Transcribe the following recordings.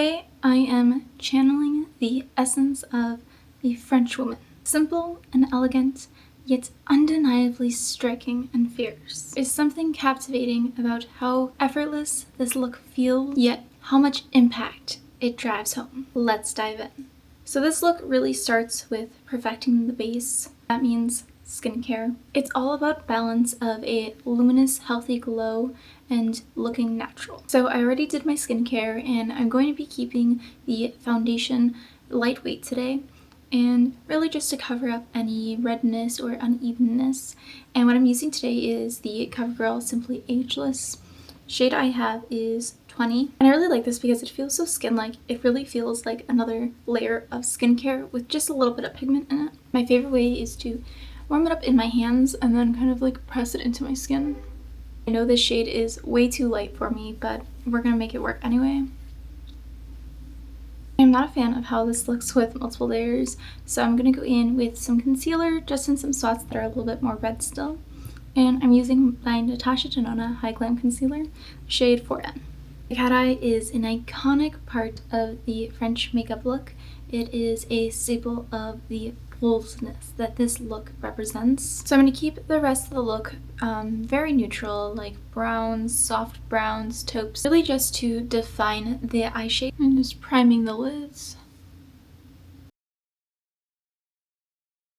Today I am channeling the essence of the French woman. Simple and elegant, yet undeniably striking and fierce. There's something captivating about how effortless this look feels, yet how much impact it drives home. Let's dive in. So this look really starts with perfecting the base. That means skincare. It's all about balance of a luminous, healthy glow and looking natural. So I already did my skincare and I'm going to be keeping the foundation lightweight today and really just to cover up any redness or unevenness. And what I'm using today is the Covergirl Simply Ageless. Shade I have is 20. And I really like this because it feels so skin-like. It really feels like another layer of skincare with just a little bit of pigment in it. My favorite way is to warm it up in my hands and then kind of like press it into my skin. I know this shade is way too light for me, but we're gonna make it work anyway. I'm not a fan of how this looks with multiple layers, so I'm gonna go in with some concealer just in some spots that are a little bit more red still. And I'm using my Natasha Denona Higlam concealer, shade 4N. The cat eye is an iconic part of the French makeup look. It is a staple of the boldness that this look represents. So I'm going to keep the rest of the look very neutral, like browns, soft browns, taupes, really just to define the eye shape. I'm just priming the lids.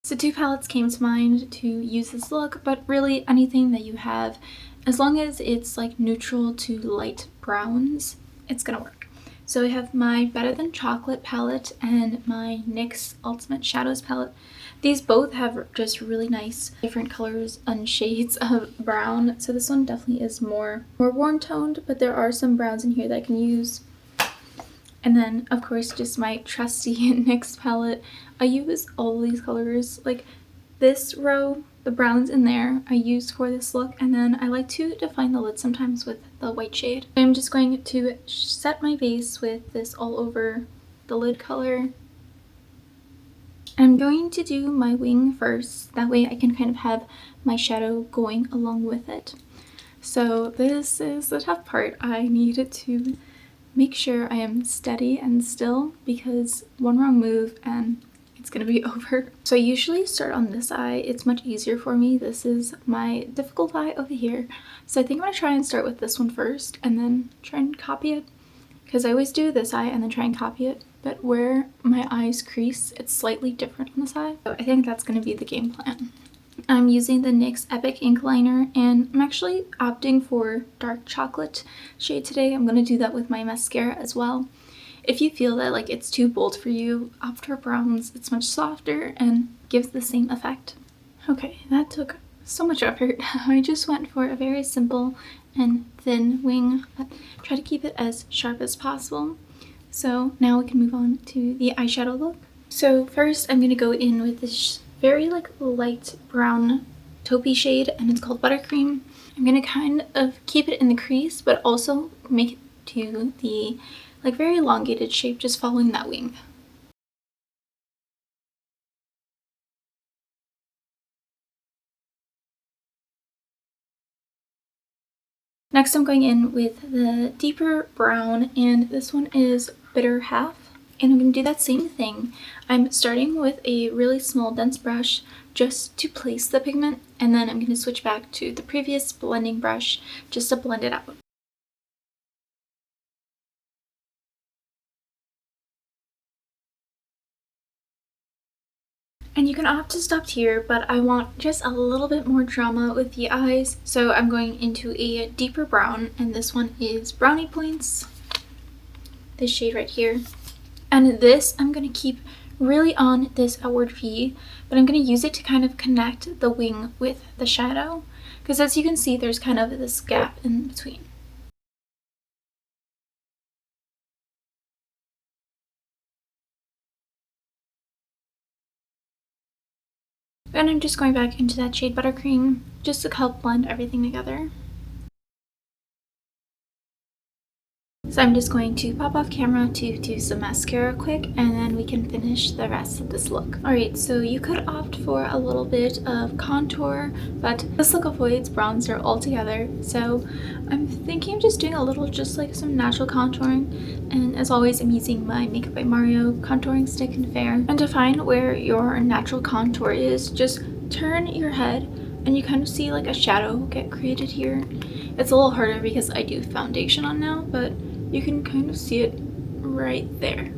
So two palettes came to mind to use this look, but really anything that you have, as long as it's like neutral to light browns, it's gonna work. So I have my Better Than Chocolate palette and my NYX Ultimate Shadows palette. These both have just really nice different colors and shades of brown. So this one definitely is more warm toned, but there are some browns in here that I can use. And then, of course, just my trusty NYX palette. I use all these colors. Like this row, the browns in there, I use for this look. And then I like to define the lid sometimes with the white shade. I'm just going to set my base with this all over the lid color. I'm going to do my wing first. That way I can kind of have my shadow going along with it. So this is the tough part. I needed to make sure I am steady and still because one wrong move and it's gonna be over. So I usually start on this eye. It's much easier for me. This is my difficult eye over here. So I think I'm gonna try and start with this one first and then try and copy it. Because I always do this eye and then try and copy it. But where my eyes crease, it's slightly different on this eye. So I think that's gonna be the game plan. I'm using the NYX Epic Ink Liner and I'm actually opting for dark chocolate shade today. I'm going to do that with my mascara as well. If you feel that like it's too bold for you, opt for browns. It's much softer and gives the same effect. Okay, that took so much effort. I just went for a very simple and thin wing, but try to keep it as sharp as possible. So now we can move on to the eyeshadow look. So first I'm going to go in with this very like light brown taupey shade and it's called Buttercream. I'm gonna kind of keep it in the crease but also make it to the like very elongated shape just following that wing. Next I'm going in with the deeper brown and this one is Bitter Half. And I'm going to do that same thing. I'm starting with a really small dense brush just to place the pigment and then I'm going to switch back to the previous blending brush just to blend it out. And you can opt to stop here, but I want just a little bit more drama with the eyes. So I'm going into a deeper brown and this one is Brownie Points. This shade right here. And this I'm going to keep really on this outward V, but I'm going to use it to kind of connect the wing with the shadow. Because as you can see, there's kind of this gap in between. And I'm just going back into that shade Buttercream just to help blend everything together. So I'm just going to pop off camera to do some mascara quick, and then we can finish the rest of this look. Alright, so you could opt for a little bit of contour, but this look avoids bronzer altogether, so I'm thinking of just doing a little, just like some natural contouring. And as always, I'm using my Makeup by Mario contouring stick in Fair. And to find where your natural contour is, just turn your head and you kind of see like a shadow get created here. It's a little harder because I do foundation on now, but you can kind of see it right there.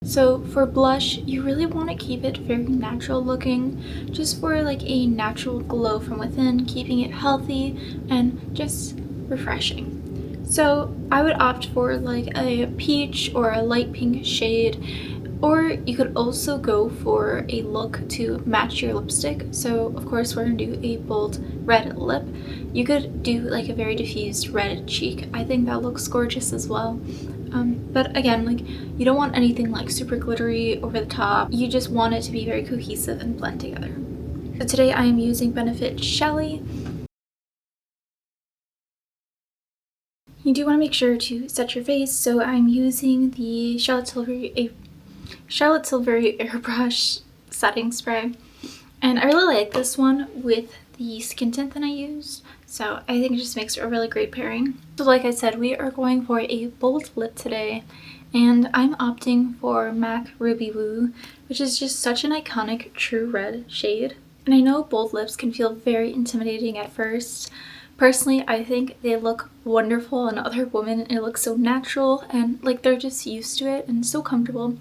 So for blush, you really want to keep it very natural looking, just for like a natural glow from within, keeping it healthy and just refreshing. So I would opt for like a peach or a light pink shade, or you could also go for a look to match your lipstick. So of course we're gonna do a bold red lip. You could do like a very diffused red cheek. I think that looks gorgeous as well. But again, like, you don't want anything like super glittery over the top. You just want it to be very cohesive and blend together. So today I am using Benefit Shelly. You do want to make sure to set your face, so I'm using the Charlotte Tilbury airbrush setting spray, and I really like this one with the skin tint that I used, so I think it just makes a really great pairing. So like I said, we are going for a bold lip today, and I'm opting for MAC Ruby Woo, which is just such an iconic true red shade. And I know bold lips can feel very intimidating at first. Personally, I think they look wonderful on other women. It looks so natural and like they're just used to it and so comfortable.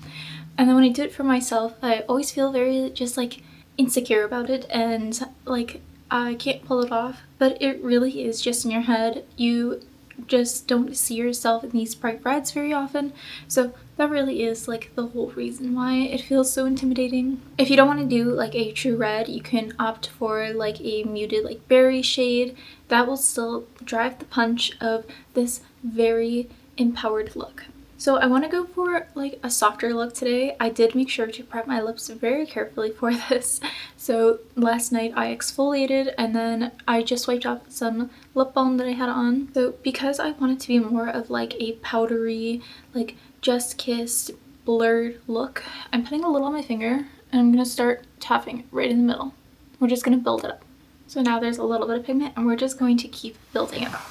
And then when I do it for myself, I always feel very just like insecure about it, and like I can't pull it off. But it really is just in your head. You just don't see yourself in these bright reds very often, so that really is like the whole reason why it feels so intimidating. If you don't want to do like a true red, you can opt for like a muted like berry shade that will still drive the punch of this very empowered look. So I want to go for like a softer look today. I did make sure to prep my lips very carefully for this. So last night I exfoliated and then I just wiped off some lip balm that I had on. So because I want it to be more of like a powdery, like just kissed, blurred look, I'm putting a little on my finger and I'm going to start tapping it right in the middle. We're just going to build it up. So now there's a little bit of pigment and we're just going to keep building it up.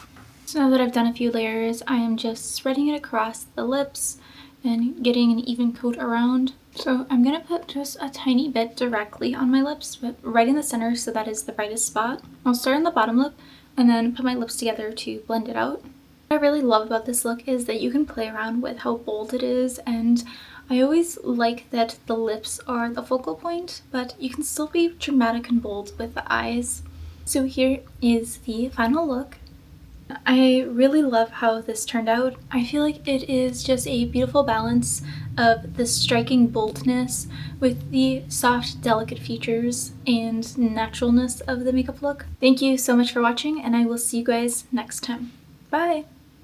So now that I've done a few layers, I am just spreading it across the lips and getting an even coat around. So I'm going to put just a tiny bit directly on my lips, but right in the center, so that is the brightest spot. I'll start on the bottom lip and then put my lips together to blend it out. What I really love about this look is that you can play around with how bold it is, and I always like that the lips are the focal point, but you can still be dramatic and bold with the eyes. So here is the final look. I really love how this turned out. I feel like it is just a beautiful balance of the striking boldness with the soft, delicate features and naturalness of the makeup look. Thank you so much for watching, and I will see you guys next time. Bye!